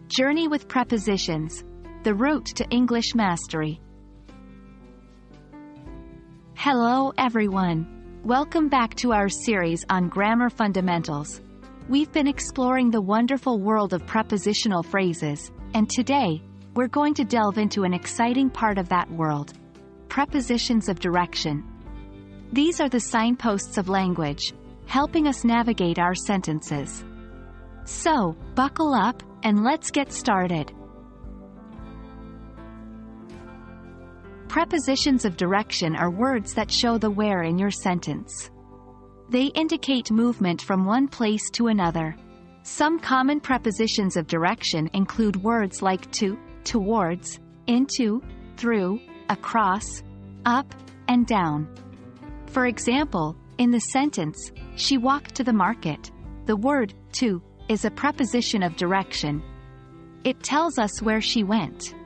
Journey with Prepositions: The Route to English Mastery. Hello everyone. Welcome back to our series on grammar fundamentals. We've been exploring the wonderful world of prepositional phrases, and today, we're going to delve into an exciting part of that world: prepositions of direction. These are the signposts of language, helping us navigate our sentences. So, buckle up, and let's get started. Prepositions of direction are words that show the where in your sentence. They indicate movement from one place to another. Some common prepositions of direction include words like to, towards, into, through, across, up, and down. For example, in the sentence, "She walked to the market," the word to is a preposition of direction. It tells us where she went.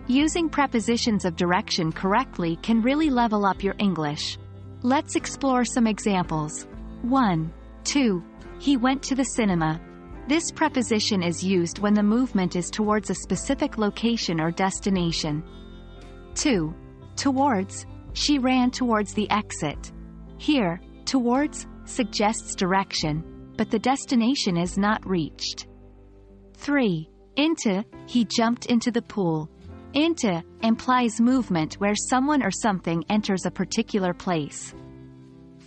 Using prepositions of direction correctly can really level up your English. Let's explore some examples. 1. To. He went to the cinema. This preposition is used when the movement is towards a specific location or destination. 2. Towards. She ran towards the exit. Here, towards suggests direction, but the destination is not reached. 3. Into. He jumped into the pool. Into implies movement where someone or something enters a particular place.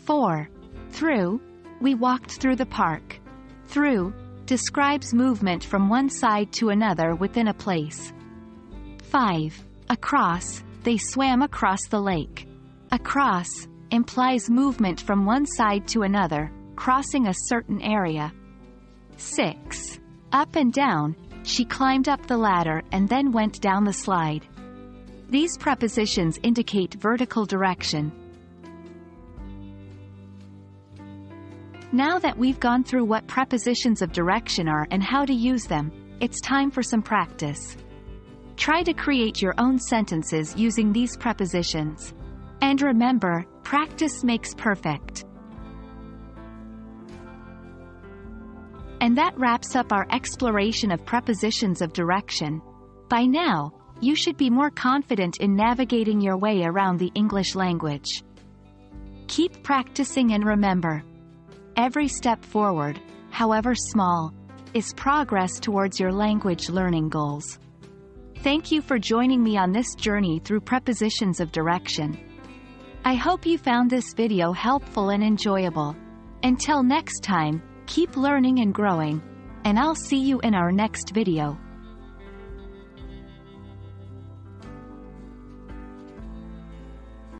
4. Through. We walked through the park. Through describes movement from one side to another within a place. 5. Across. They swam across the lake. Across implies movement from one side to another, crossing a certain area. 6. Up and down. She climbed up the ladder and then went down the slide. These prepositions indicate vertical direction. Now that we've gone through what prepositions of direction are and how to use them, it's time for some practice. Try to create your own sentences using these prepositions. And remember, practice makes perfect. And that wraps up our exploration of prepositions of direction. By now, you should be more confident in navigating your way around the English language. Keep practicing and remember, every step forward, however small, is progress towards your language learning goals. Thank you for joining me on this journey through prepositions of direction. I hope you found this video helpful and enjoyable. Until next time, keep learning and growing, and I'll see you in our next video.